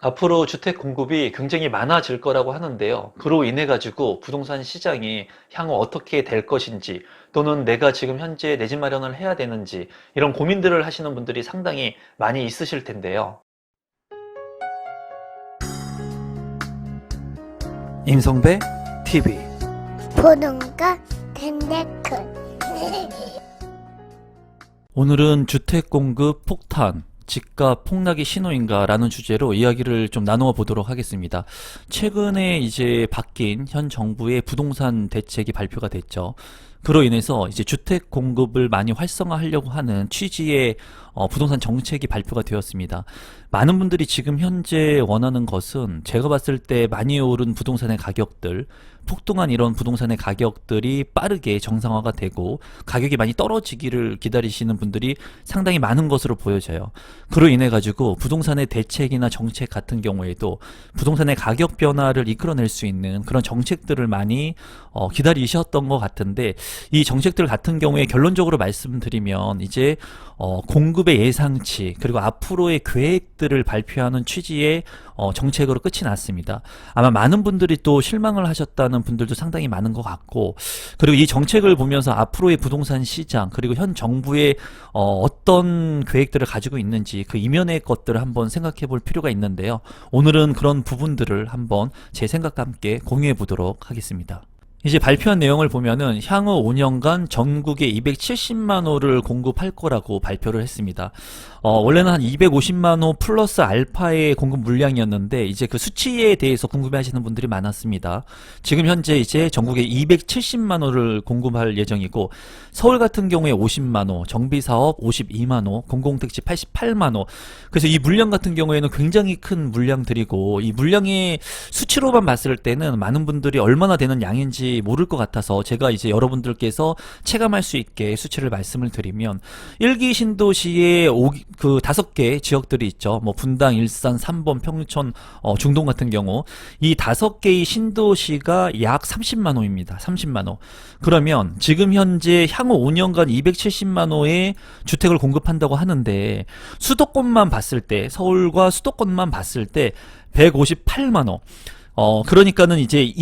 앞으로 주택 공급이 굉장히 많아질 거라고 하는데요. 그로 인해 가지고 부동산 시장이 향후 어떻게 될 것인지 또는 내가 지금 현재 내 집 마련을 해야 되는지 이런 고민들을 하시는 분들이 상당히 많이 있으실 텐데요. 임성배 TV 보는가 덴데크 오늘은 주택 공급 폭탄, 집값 폭락이 신호인가 라는 주제로 이야기를 좀 나누어 보도록 하겠습니다. 최근에 이제 바뀐 현 정부의 부동산 대책이 발표가 됐죠. 그로 인해서 이제 주택 공급을 많이 활성화하려고 하는 취지의 부동산 정책이 발표가 되었습니다. 많은 분들이 지금 현재 원하는 것은 제가 봤을 때 많이 오른 부동산의 가격들, 폭등한 이런 부동산의 가격들이 빠르게 정상화가 되고 가격이 많이 떨어지기를 기다리시는 분들이 상당히 많은 것으로 보여져요. 그로 인해 가지고 부동산의 대책이나 정책 같은 경우에도 부동산의 가격 변화를 이끌어낼 수 있는 그런 정책들을 많이 기다리셨던 것 같은데, 이 정책들 같은 경우에 결론적으로 말씀드리면 이제 공급의 예상치 그리고 앞으로의 계획들을 발표하는 취지의 정책으로 끝이 났습니다. 아마 많은 분들이 또 실망을 하셨다는 분들도 상당히 많은 것 같고, 그리고 이 정책을 보면서 앞으로의 부동산 시장 그리고 현 정부의 어떤 계획들을 가지고 있는지 그 이면의 것들을 한번 생각해 볼 필요가 있는데요. 오늘은 그런 부분들을 한번 제 생각과 함께 공유해 보도록 하겠습니다. 이제 발표한 내용을 보면은 향후 5년간 전국에 270만 호를 공급할 거라고 발표를 했습니다. 원래는 한 250만 호 플러스 알파의 공급 물량이었는데 이제 그 수치에 대해서 궁금해하시는 분들이 많았습니다. 지금 현재 이제 전국에 270만 호를 공급할 예정이고, 서울 같은 경우에 50만 호, 정비사업 52만 호, 공공택지 88만 호. 그래서 이 물량 같은 경우에는 굉장히 큰 물량들이고, 이 물량의 수치로만 봤을 때는 많은 분들이 얼마나 되는 양인지 모를 것 같아서 제가 이제 여러분들께서 체감할 수 있게 수치를 말씀을 드리면, 1기 신도시의 그 5개 지역들이 있죠. 뭐 분당, 일산, 삼본, 평촌, 중동 같은 경우 이 5개의 신도시가 약 30만 호입니다. 30만 호. 그러면 지금 현재 향후 5년간 270만 호의 주택을 공급한다고 하는데, 수도권만 봤을 때, 서울과 수도권만 봤을 때 158만 호. 그러니까는 이제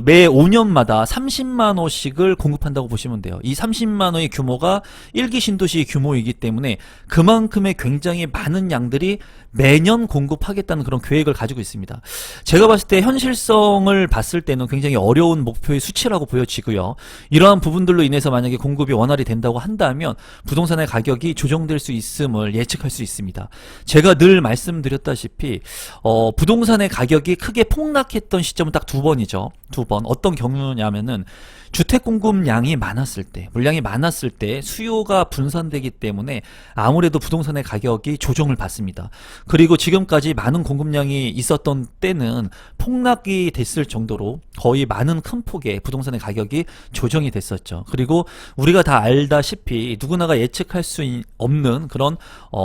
매 5년마다 30만 호씩을 공급한다고 보시면 돼요. 이 30만 호의 규모가 1기 신도시의 규모이기 때문에 그만큼의 굉장히 많은 양들이 매년 공급하겠다는 그런 계획을 가지고 있습니다. 제가 봤을 때 현실성을 봤을 때는 굉장히 어려운 목표의 수치라고 보여지고요. 이러한 부분들로 인해서 만약에 공급이 원활히 된다고 한다면 부동산의 가격이 조정될 수 있음을 예측할 수 있습니다. 제가 늘 말씀드렸다시피 부동산의 가격이 크게 폭락했던 시점은 딱 2번이죠. 2번. 어떤 경우냐면은 주택 공급량이 많았을 때, 물량이 많았을 때 수요가 분산되기 때문에 아무래도 부동산의 가격이 조정을 받습니다. 그리고 지금까지 많은 공급량이 있었던 때는 폭락이 됐을 정도로 거의 많은 큰 폭의 부동산의 가격이 조정이 됐었죠. 그리고 우리가 다 알다시피 누구나가 예측할 수 없는 그런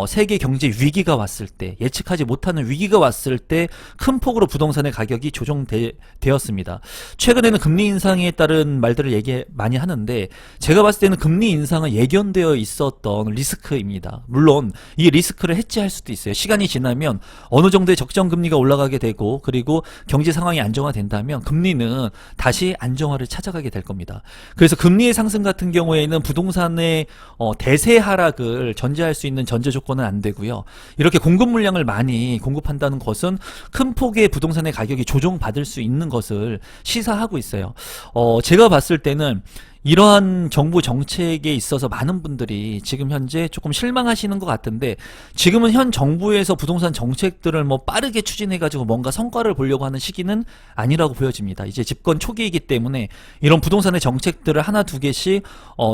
세계 경제 위기가 왔을 때, 예측하지 못하는 위기가 왔을 때 큰 폭으로 부동산의 가격이 조정되었습니다. 최근에는 금리 인상에 따른 말들을 많이 하는데, 제가 봤을 때는 금리 인상은 예견되어 있었던 리스크입니다. 물론 이 리스크를 해지할 수도 있어요. 시간이 지나면 어느 정도의 적정 금리가 올라가게 되고, 그리고 경제 상황이 안정화된다면 금리는 다시 안정화를 찾아가게 될 겁니다. 그래서 금리의 상승 같은 경우에는 부동산의 대세 하락을 전제할 수 있는 전제 조건은 안 되고요. 이렇게 공급 물량을 많이 공급한다는 것은 큰 폭의 부동산의 가격이 조정받을 수 있는 것을 시사하고 있어요. 제가 봤을 때는 이러한 정부 정책에 있어서 많은 분들이 지금 현재 조금 실망하시는 것 같은데, 지금은 현 정부에서 부동산 정책들을 뭐 빠르게 추진해가지고 뭔가 성과를 보려고 하는 시기는 아니라고 보여집니다. 이제 집권 초기이기 때문에 이런 부동산의 정책들을 하나 두 개씩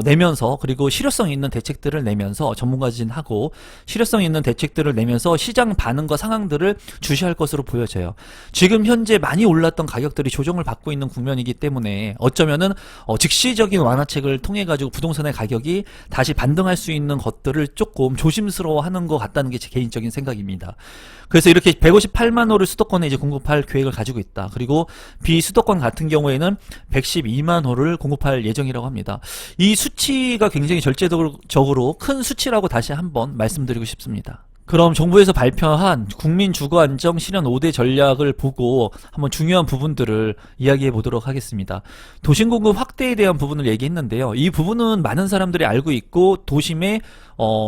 내면서, 그리고 실효성 있는 대책들을 내면서, 전문가진하고 실효성 있는 대책들을 내면서 시장 반응과 상황들을 주시할 것으로 보여져요. 지금 현재 많이 올랐던 가격들이 조정을 받고 있는 국면이기 때문에 어쩌면은 즉시적인 완화책을 통해 가지고 부동산의 가격이 다시 반등할 수 있는 것들을 조금 조심스러워하는 것 같다는 게 제 개인적인 생각입니다. 그래서 이렇게 158만 호를 수도권에 이제 공급할 계획을 가지고 있다. 그리고 비수도권 같은 경우에는 112만 호를 공급할 예정이라고 합니다. 이 수치가 굉장히 절대적으로 큰 수치라고 다시 한번 말씀드리고 싶습니다. 그럼 정부에서 발표한 국민 주거 안정 실현 5대 전략을 보고 한번 중요한 부분들을 이야기해 보도록 하겠습니다. 도심 공급 확대에 대한 부분을 얘기했는데요. 이 부분은 많은 사람들이 알고 있고 도심에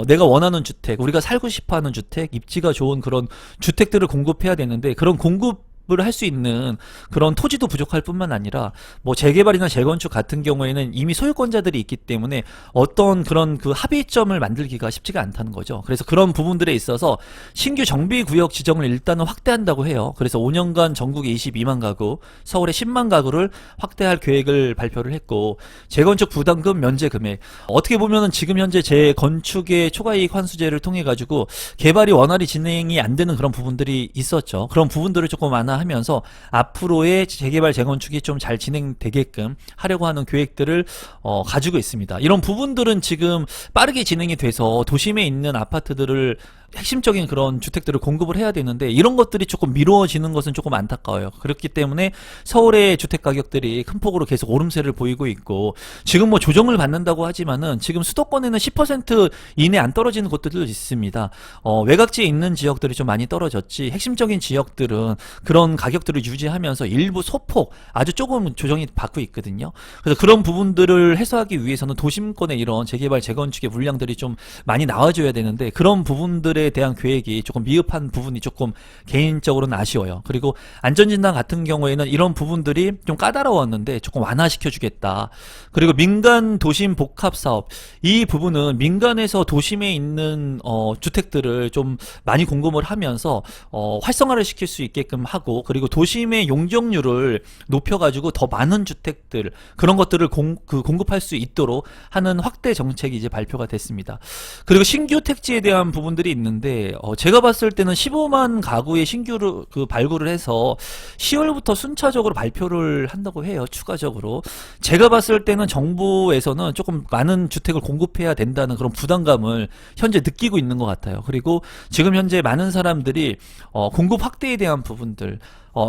내가 원하는 주택, 우리가 살고 싶어하는 주택, 입지가 좋은 그런 주택들을 공급해야 되는데 그런 공급을 할 수 있는 그런 토지도 부족할 뿐만 아니라 뭐 재개발이나 재건축 같은 경우에는 이미 소유권자들이 있기 때문에 어떤 그런 그 합의점을 만들기가 쉽지가 않다는 거죠. 그래서 그런 부분들에 있어서 신규 정비구역 지정을 일단은 확대한다고 해요. 그래서 5년간 전국에 22만 가구, 서울에 10만 가구를 확대할 계획을 발표를 했고, 재건축 부담금 면제 금액, 어떻게 보면은 지금 현재 재건축의 초과이익 환수제를 통해 가지고 개발이 원활히 진행이 안 되는 그런 부분들이 있었죠. 그런 부분들을 조금 완화하면서 앞으로의 재개발 재건축이 좀 잘 진행되게끔 하려고 하는 계획들을 가지고 있습니다. 이런 부분들은 지금 빠르게 진행이 돼서 도심에 있는 아파트들을 핵심적인 그런 주택들을 공급을 해야 되는데 이런 것들이 조금 미뤄지는 것은 조금 안타까워요. 그렇기 때문에 서울의 주택 가격들이 큰 폭으로 계속 오름세를 보이고 있고, 지금 뭐 조정을 받는다고 하지만은 지금 수도권에는 10% 이내 안 떨어지는 곳들도 있습니다. 외곽지에 있는 지역들이 좀 많이 떨어졌지, 핵심적인 지역들은 그런 가격들을 유지하면서 일부 소폭 아주 조금 조정이 받고 있거든요. 그래서 그런 부분들을 해소하기 위해서는 도심권의 이런 재개발 재건축의 물량들이 좀 많이 나와줘야 되는데 그런 부분들에 대한 계획이 조금 미흡한 부분이 조금 개인적으로는 아쉬워요. 그리고 안전진단 같은 경우에는 이런 부분들이 좀 까다로웠는데 조금 완화시켜 주겠다. 그리고 민간 도심 복합 사업, 이 부분은 민간에서 도심에 있는 주택들을 좀 많이 공급을 하면서 활성화를 시킬 수 있게끔 하고, 그리고 도심의 용적률을 높여가지고 더 많은 주택들, 그런 것들을 공급할 수 있도록 하는 확대 정책이 이제 발표가 됐습니다. 그리고 신규 택지에 대한 부분들이 있는데 제가 봤을 때는 15만 가구의 신규를 발굴을 해서 10월부터 순차적으로 발표를 한다고 해요. 추가적으로 제가 봤을 때는 정부에서는 조금 많은 주택을 공급해야 된다는 그런 부담감을 현재 느끼고 있는 것 같아요. 그리고 지금 현재 많은 사람들이 공급 확대에 대한 부분들,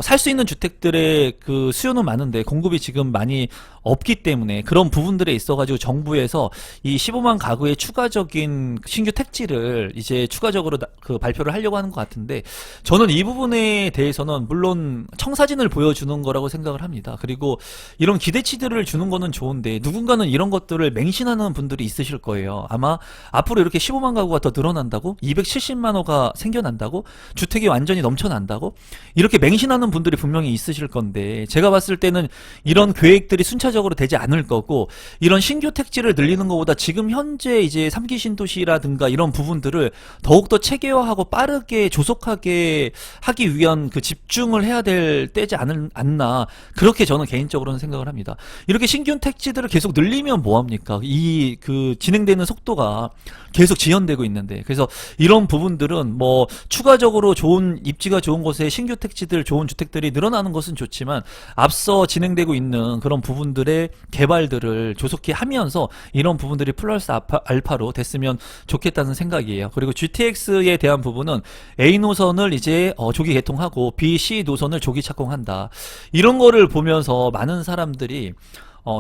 살 수 있는 주택들의 그 수요는 많은데 공급이 지금 많이 없기 때문에 그런 부분들에 있어가지고 정부에서 이 15만 가구의 추가적인 신규 택지를 이제 추가적으로 발표를 하려고 하는 것 같은데, 저는 이 부분에 대해서는 물론 청사진을 보여주는 거라고 생각을 합니다. 그리고 이런 기대치들을 주는 거는 좋은데 누군가는 이런 것들을 맹신하는 분들이 있으실 거예요. 아마 앞으로 이렇게 15만 가구가 더 늘어난다고, 270만 호가 생겨난다고, 주택이 완전히 넘쳐난다고, 이렇게 맹신하는 분들이 분명히 있으실 건데, 제가 봤을 때는 이런 계획들이 순차적으로 되지 않을 거고, 이런 신규 택지를 늘리는 것보다 지금 현재 이제 3기 신도시라든가 이런 부분들을 더욱더 체계화하고 빠르게 조속하게 하기 위한 그 집중을 해야 될 때지 않나, 그렇게 저는 개인적으로는 생각을 합니다. 이렇게 신규 택지들을 계속 늘리면 뭐합니까? 이 진행되는 속도가 계속 지연되고 있는데, 그래서 이런 부분들은 뭐 추가적으로 좋은 입지가 좋은 곳에 신규 택지들, 좋은 주택들이 늘어나는 것은 좋지만 앞서 진행되고 있는 그런 부분들의 개발들을 조속히 하면서 이런 부분들이 플러스 알파로 됐으면 좋겠다는 생각이에요. 그리고 GTX에 대한 부분은 A 노선을 이제 조기 개통하고 B, C 노선을 조기 착공한다. 이런 거를 보면서 많은 사람들이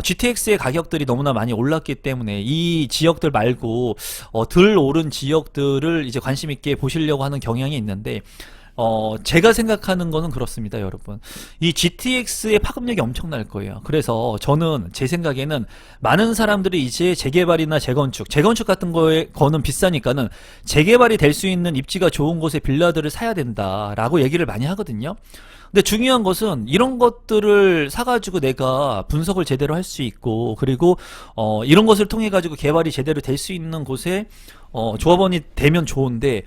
GTX의 가격들이 너무나 많이 올랐기 때문에 이 지역들 말고 덜 오른 지역들을 이제 관심 있게 보시려고 하는 경향이 있는데, 제가 생각하는 거는 그렇습니다, 여러분. 이 GTX의 파급력이 엄청날 거예요. 그래서 저는 제 생각에는 많은 사람들이 이제 재개발이나 재건축 같은 거는 비싸니까는 재개발이 될 수 있는 입지가 좋은 곳에 빌라들을 사야 된다라고 얘기를 많이 하거든요. 근데 중요한 것은 이런 것들을 사가지고 내가 분석을 제대로 할 수 있고, 그리고 이런 것을 통해 가지고 개발이 제대로 될 수 있는 곳에 조합원이 되면 좋은데,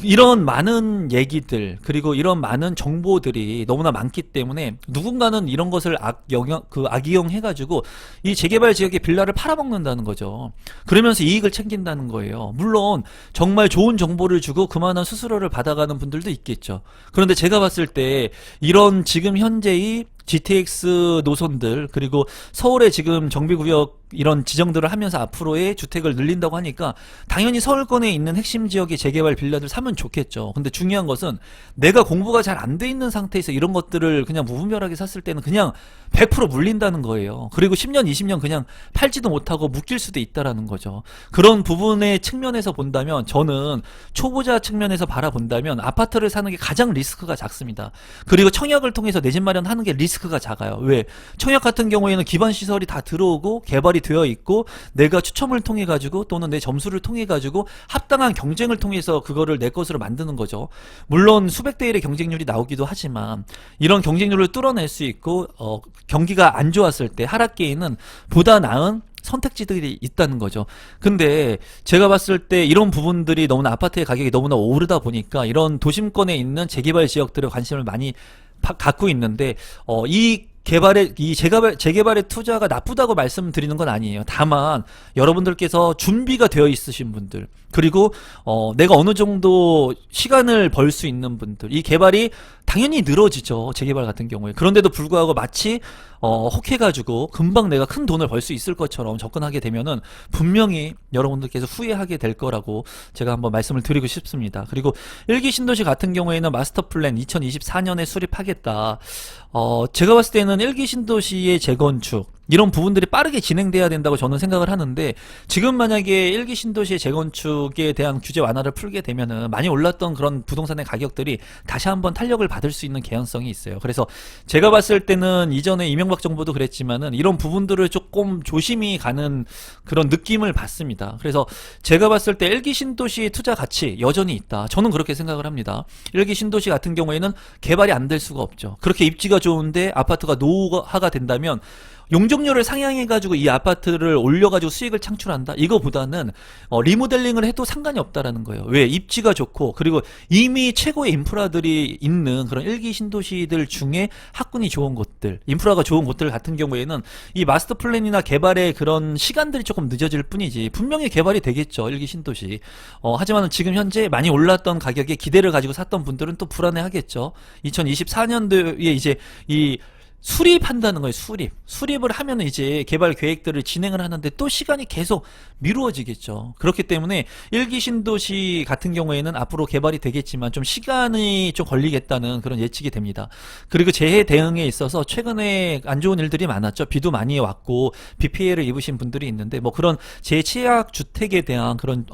이런 많은 얘기들, 그리고 이런 많은 정보들이 너무나 많기 때문에 누군가는 이런 것을 악이용 해가지고 이 재개발 지역의 빌라를 팔아먹는다는 거죠. 그러면서 이익을 챙긴다는 거예요. 물론 정말 좋은 정보를 주고 그만한 수수료를 받아가는 분들도 있겠죠. 그런데 제가 봤을 때 이런 지금 현재의 GTX 노선들, 그리고 서울에 지금 정비구역 이런 지정들을 하면서 앞으로의 주택을 늘린다고 하니까 당연히 서울권에 있는 핵심 지역의 재개발 빌라들 사면 좋겠죠. 근데 중요한 것은 내가 공부가 잘 안 돼 있는 상태에서 이런 것들을 그냥 무분별하게 샀을 때는 그냥 100% 물린다는 거예요. 그리고 10년, 20년 그냥 팔지도 못하고 묶일 수도 있다라는 거죠. 그런 부분의 측면에서 본다면 저는 초보자 측면에서 바라본다면 아파트를 사는 게 가장 리스크가 작습니다. 그리고 청약을 통해서 내 집 마련하는 게 리스크가 작아요. 왜? 청약 같은 경우에는 기반 시설이 다 들어오고 개발이 되어 있고 내가 추첨을 통해 가지고 또는 내 점수를 통해 가지고 합당한 경쟁을 통해서 그거를 내 것으로 만드는 거죠. 물론 수백 대 1의 경쟁률이 나오기도 하지만 이런 경쟁률을 뚫어낼 수 있고 경기가 안 좋았을 때 하락기에는 보다 나은 선택지들이 있다는 거죠. 근데 제가 봤을 때 이런 부분들이 너무나 아파트의 가격이 너무나 오르다 보니까 이런 도심권에 있는 재개발 지역들에 관심을 많이 갖고 있는데 이 재개발의 투자가 나쁘다고 말씀드리는 건 아니에요. 다만 여러분들께서 준비가 되어 있으신 분들, 그리고 내가 어느 정도 시간을 벌 수 있는 분들, 이 개발이 당연히 늘어지죠. 재개발 같은 경우에. 그런데도 불구하고 마치 혹해가지고 금방 내가 큰 돈을 벌 수 있을 것처럼 접근하게 되면은 분명히 여러분들께서 후회하게 될 거라고 제가 한번 말씀을 드리고 싶습니다. 그리고 일기 신도시 같은 경우에는 마스터 플랜 2024년에 수립하겠다. 제가 봤을 때는 일기 신도시의 재건축 이런 부분들이 빠르게 진행돼야 된다고 저는 생각을 하는데, 지금 만약에 일기 신도시의 재건축에 대한 규제 완화를 풀게 되면은 많이 올랐던 그런 부동산의 가격들이 다시 한번 탄력을 받을 수 있는 개연성이 있어요. 그래서 제가 봤을 때는 이전에 이명박 정부도 그랬지만은 이런 부분들을 조금 조심히 가는 그런 느낌을 받습니다. 그래서 제가 봤을 때 일기 신도시의 투자 가치 여전히 있다. 저는 그렇게 생각을 합니다. 일기 신도시 같은 경우에는 개발이 안 될 수가 없죠. 그렇게 입지가 좋은데 아파트가 노후화가 된다면 용적률을 상향해가지고 이 아파트를 올려가지고 수익을 창출한다? 이거보다는 리모델링을 해도 상관이 없다라는 거예요. 왜? 입지가 좋고, 그리고 이미 최고의 인프라들이 있는 그런 일기 신도시들 중에 학군이 좋은 곳들, 인프라가 좋은 곳들 같은 경우에는 이 마스터 플랜이나 개발의 그런 시간들이 조금 늦어질 뿐이지 분명히 개발이 되겠죠. 일기 신도시. 하지만 지금 현재 많이 올랐던 가격에 기대를 가지고 샀던 분들은 또 불안해하겠죠. 2024년도에 이제 이 수립한다는 거예요. 수립을 하면 이제 개발 계획들을 진행을 하는데 또 시간이 계속 미루어지겠죠. 그렇기 때문에 일기 신도시 같은 경우에는 앞으로 개발이 되겠지만 좀 시간이 좀 걸리겠다는 그런 예측이 됩니다. 그리고 재해 대응에 있어서 최근에 안 좋은 일들이 많았죠. 비도 많이 왔고 비 피해를 입으신 분들이 있는데 뭐 그런 재취약 주택에 대한 그런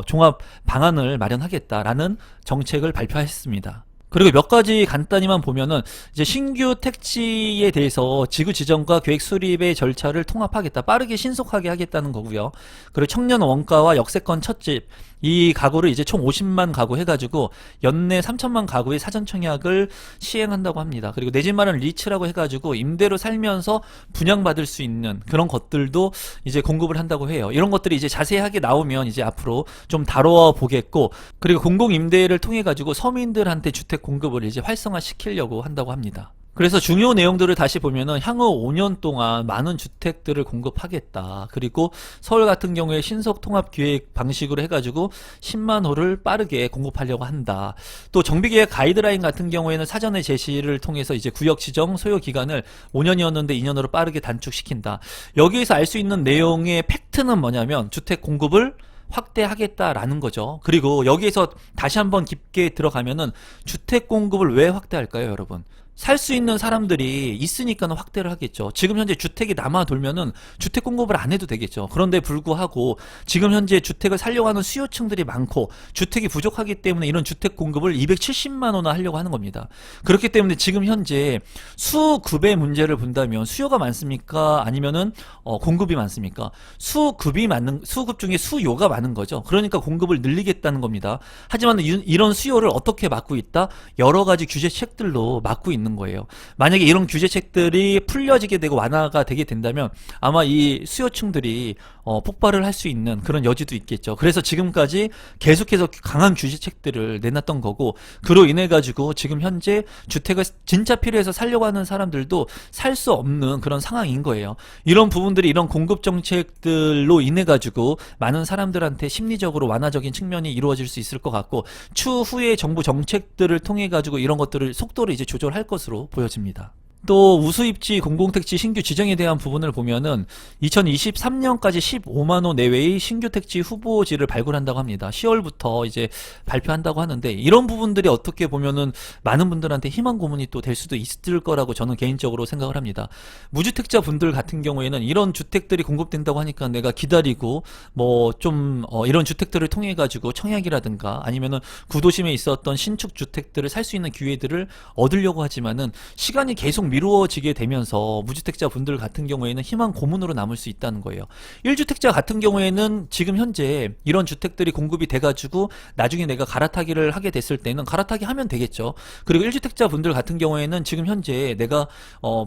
종합 방안을 마련하겠다라는 정책을 발표했습니다. 그리고 몇 가지 간단히만 보면은 이제 신규 택지에 대해서 지구 지정과 계획 수립의 절차를 통합하겠다. 빠르게 신속하게 하겠다는 거고요. 그리고 청년 원가와 역세권 첫집 이 가구를 이제 총 50만 가구 해가지고 연내 3천만 가구의 사전 청약을 시행한다고 합니다. 그리고 내 집 마련 리츠라고 해가지고 임대로 살면서 분양받을 수 있는 그런 것들도 이제 공급을 한다고 해요. 이런 것들이 이제 자세하게 나오면 이제 앞으로 좀 다뤄 보겠고, 그리고 공공 임대를 통해 가지고 서민들한테 주택 공급을 이제 활성화 시키려고 한다고 합니다. 그래서 중요 내용들을 다시 보면은 향후 5년 동안 많은 주택들을 공급하겠다. 그리고 서울 같은 경우에 신속 통합 기획 방식으로 해가지고 10만 호를 빠르게 공급하려고 한다. 또 정비계획 가이드라인 같은 경우에는 사전의 제시를 통해서 이제 구역 지정 소요 기간을 5년이었는데 2년으로 빠르게 단축시킨다. 여기에서 알 수 있는 내용의 팩트는 뭐냐면 주택 공급을 확대하겠다라는 거죠. 그리고 여기에서 다시 한번 깊게 들어가면은 주택 공급을 왜 확대할까요, 여러분? 살 수 있는 사람들이 있으니까는 확대를 하겠죠. 지금 현재 주택이 남아 돌면은 주택 공급을 안 해도 되겠죠. 그런데 불구하고 지금 현재 주택을 살려고 하는 수요층들이 많고 주택이 부족하기 때문에 이런 주택 공급을 270만 호나 하려고 하는 겁니다. 그렇기 때문에 지금 현재 수급의 문제를 본다면 수요가 많습니까? 아니면은 공급이 많습니까? 수급 중에 수요가 많은 거죠. 그러니까 공급을 늘리겠다는 겁니다. 하지만 이런 수요를 어떻게 막고 있다? 여러 가지 규제책들로 막고 있는 거예요. 만약에 이런 규제책들이 풀려지게 되고 완화가 되게 된다면 아마 이 수요층들이 폭발을 할 수 있는 그런 여지도 있겠죠. 그래서 지금까지 계속해서 강한 규제책들을 내놨던 거고, 그로 인해 가지고 지금 현재 주택을 진짜 필요해서 살려고 하는 사람들도 살 수 없는 그런 상황인 거예요. 이런 부분들이 이런 공급 정책들로 인해 가지고 많은 사람들한테 심리적으로 완화적인 측면이 이루어질 수 있을 것 같고, 추후에 정부 정책들을 통해 가지고 이런 것들을 속도를 이제 조절할 것으로 보여집니다. 또 우수입지 공공택지 신규 지정에 대한 부분을 보면은 2023년까지 15만 호 내외의 신규 택지 후보지를 발굴한다고 합니다. 10월부터 이제 발표한다고 하는데 이런 부분들이 어떻게 보면은 많은 분들한테 희망 고문이 또 될 수도 있을 거라고 저는 개인적으로 생각을 합니다. 무주택자 분들 같은 경우에는 이런 주택들이 공급된다고 하니까 내가 기다리고 뭐 좀 이런 주택들을 통해 가지고 청약이라든가 아니면은 구도심에 있었던 신축 주택들을 살 수 있는 기회들을 얻으려고 하지만은 시간이 계속 미루어지게 되면서 무주택자 분들 같은 경우에는 희망 고문으로 남을 수 있다는 거예요. 1주택자 같은 경우에는 지금 현재 이런 주택들이 공급이 돼가지고 나중에 내가 갈아타기를 하게 됐을 때는 갈아타기 하면 되겠죠. 그리고 1주택자 분들 같은 경우에는 지금 현재 내가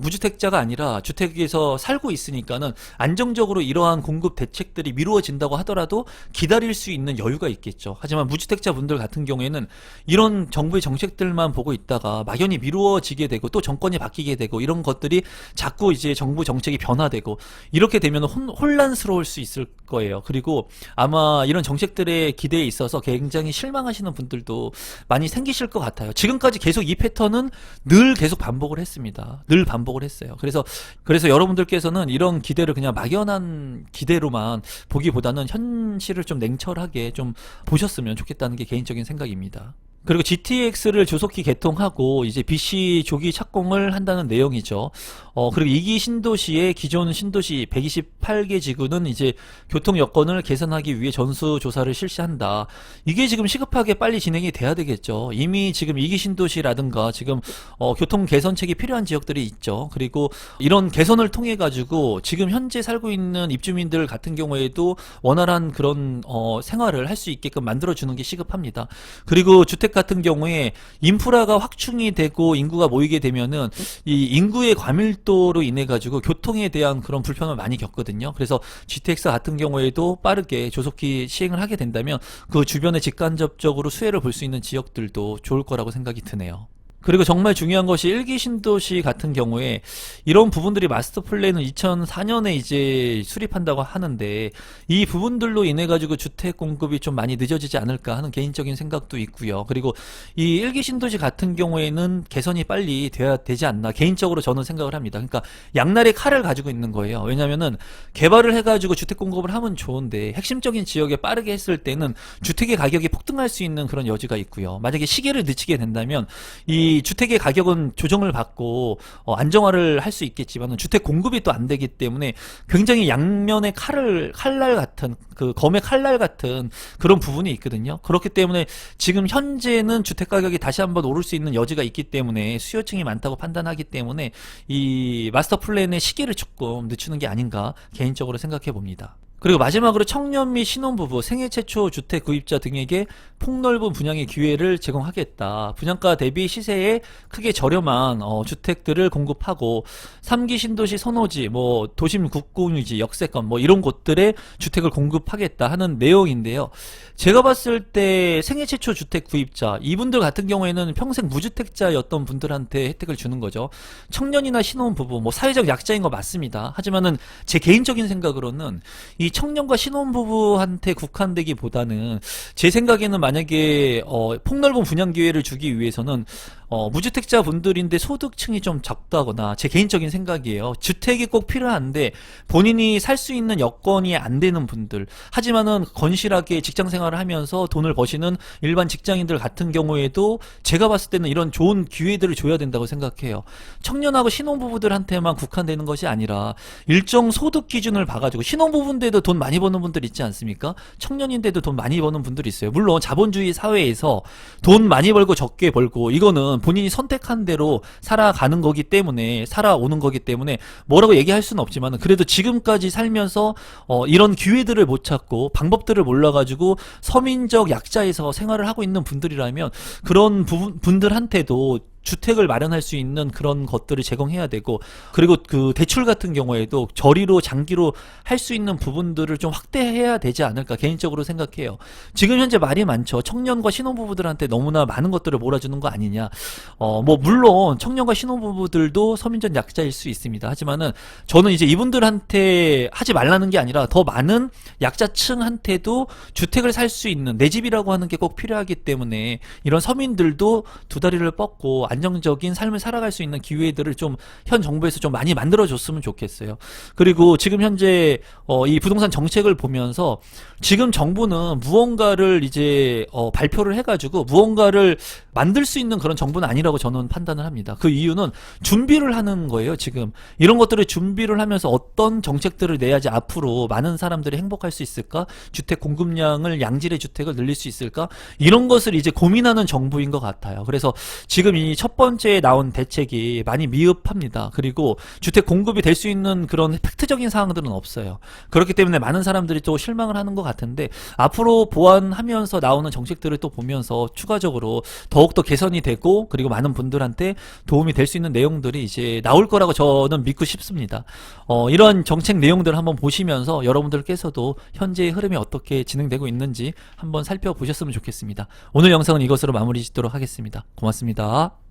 무주택자가 아니라 주택에서 살고 있으니까는 안정적으로 이러한 공급 대책들이 미루어진다고 하더라도 기다릴 수 있는 여유가 있겠죠. 하지만 무주택자 분들 같은 경우에는 이런 정부의 정책들만 보고 있다가 막연히 미루어지게 되고 또 정권이 바뀌게 되고 이런 것들이 자꾸 이제 정부 정책이 변화되고 이렇게 되면 혼란스러울 수 있을 거예요. 그리고 아마 이런 정책들의 기대에 있어서 굉장히 실망하시는 분들도 많이 생기실 것 같아요. 지금까지 계속 이 패턴은 늘 계속 반복을 했습니다. 늘 반복을 했어요. 그래서 여러분들께서는 이런 기대를 그냥 막연한 기대로만 보기보다는 현실을 좀 냉철하게 좀 보셨으면 좋겠다는 게 개인적인 생각입니다. 그리고 GTX를 조속히 개통하고 이제 BC 조기 착공을 한다는 내용이죠. 그리고 2기 신도시의 기존 신도시 128개 지구는 이제 교통 여건을 개선하기 위해 전수조사를 실시한다. 이게 지금 시급하게 빨리 진행이 돼야 되겠죠. 이미 지금 2기 신도시라든가 지금 교통 개선책이 필요한 지역들이 있죠. 그리고 이런 개선을 통해 가지고 지금 현재 살고 있는 입주민들 같은 경우에도 원활한 그런 생활을 할 수 있게끔 만들어주는 게 시급합니다. 그리고 주택 같은 경우에 인프라가 확충이 되고 인구가 모이게 되면은 이 인구의 과밀도로 인해 가지고 교통에 대한 그런 불편을 많이 겪거든요. 그래서 GTX 같은 경우에도 빠르게 조속히 시행을 하게 된다면 그 주변에 직간접적으로 수혜를 볼 수 있는 지역들도 좋을 거라고 생각이 드네요. 그리고 정말 중요한 것이 1기 신도시 같은 경우에 이런 부분들이 마스터 플랜은 2004년에 이제 수립한다고 하는데 이 부분들로 인해 가지고 주택 공급이 좀 많이 늦어지지 않을까 하는 개인적인 생각도 있고요. 그리고 이 1기 신도시 같은 경우에는 개선이 빨리 돼야 되지 않나 개인적으로 저는 생각을 합니다. 그러니까 양날의 칼을 가지고 있는 거예요. 왜냐면은 개발을 해가지고 주택 공급을 하면 좋은데 핵심적인 지역에 빠르게 했을 때는 주택의 가격이 폭등할 수 있는 그런 여지가 있고요. 만약에 시기를 늦추게 된다면 이 주택의 가격은 조정을 받고 안정화를 할 수 있겠지만 주택 공급이 또 안 되기 때문에 굉장히 양면의 칼날 같은 그 검의 칼날 같은 그런 부분이 있거든요. 그렇기 때문에 지금 현재는 주택 가격이 다시 한번 오를 수 있는 여지가 있기 때문에 수요층이 많다고 판단하기 때문에 이 마스터 플랜의 시기를 조금 늦추는 게 아닌가 개인적으로 생각해 봅니다. 그리고 마지막으로 청년 및 신혼부부, 생애 최초 주택 구입자 등에게 폭넓은 분양의 기회를 제공하겠다. 분양가 대비 시세에 크게 저렴한 주택들을 공급하고 3기 신도시 선호지, 뭐 도심 국공유지, 역세권 뭐 이런 곳들에 주택을 공급하겠다 하는 내용인데요. 제가 봤을 때 생애 최초 주택 구입자 이분들 같은 경우에는 평생 무주택자였던 분들한테 혜택을 주는 거죠. 청년이나 신혼부부, 뭐 사회적 약자인 거 맞습니다. 하지만은 제 개인적인 생각으로는 이 청년과 신혼부부한테 국한되기보다는 제 생각에는 만약에 폭넓은 분양 기회를 주기 위해서는 무주택자 분들인데 소득층이 좀 적다거나 제 개인적인 생각이에요. 주택이 꼭 필요한데 본인이 살 수 있는 여건이 안 되는 분들 하지만은 건실하게 직장 생활을 하면서 돈을 버시는 일반 직장인들 같은 경우에도 제가 봤을 때는 이런 좋은 기회들을 줘야 된다고 생각해요. 청년하고 신혼부부들한테만 국한되는 것이 아니라 일정 소득 기준을 봐가지고 신혼부부인데도 돈 많이 버는 분들 있지 않습니까? 청년인데도 돈 많이 버는 분들이 있어요. 물론 자본주의 사회에서 돈 많이 벌고 적게 벌고 이거는 본인이 선택한 대로 살아가는 거기 때문에 살아오는 거기 때문에 뭐라고 얘기할 수는 없지만 그래도 지금까지 살면서 이런 기회들을 못 찾고 방법들을 몰라가지고 서민적 약자에서 생활을 하고 있는 분들이라면 그런 분들한테도 주택을 마련할 수 있는 그런 것들을 제공해야 되고 그리고 그 대출 같은 경우에도 저리로 장기로 할 수 있는 부분들을 좀 확대해야 되지 않을까 개인적으로 생각해요. 지금 현재 말이 많죠. 청년과 신혼부부들한테 너무나 많은 것들을 몰아주는 거 아니냐. 뭐 물론 청년과 신혼부부들도 서민적 약자일 수 있습니다. 하지만은 저는 이제 이분들한테 하지 말라는 게 아니라 더 많은 약자층한테도 주택을 살 수 있는 내 집이라고 하는 게 꼭 필요하기 때문에 이런 서민들도 두 다리를 뻗고 안정적인 삶을 살아갈 수 있는 기회들을 좀 현 정부에서 좀 많이 만들어줬으면 좋겠어요. 그리고 지금 현재 이 부동산 정책을 보면서 지금 정부는 무언가를 이제 발표를 해가지고 무언가를 만들 수 있는 그런 정부는 아니라고 저는 판단을 합니다. 그 이유는 준비를 하는 거예요. 지금 이런 것들을 준비를 하면서 어떤 정책들을 내야지 앞으로 많은 사람들이 행복할 수 있을까? 주택 공급량을 양질의 주택을 늘릴 수 있을까? 이런 것을 이제 고민하는 정부인 것 같아요. 그래서 지금 이 첫 번째 나온 대책이 많이 미흡합니다. 그리고 주택 공급이 될 수 있는 그런 팩트적인 사항들은 없어요. 그렇기 때문에 많은 사람들이 또 실망을 하는 것 같은데 앞으로 보완하면서 나오는 정책들을 또 보면서 추가적으로 더욱더 개선이 되고 그리고 많은 분들한테 도움이 될 수 있는 내용들이 이제 나올 거라고 저는 믿고 싶습니다. 이런 정책 내용들을 한번 보시면서 여러분들께서도 현재의 흐름이 어떻게 진행되고 있는지 한번 살펴보셨으면 좋겠습니다. 오늘 영상은 이것으로 마무리 짓도록 하겠습니다. 고맙습니다.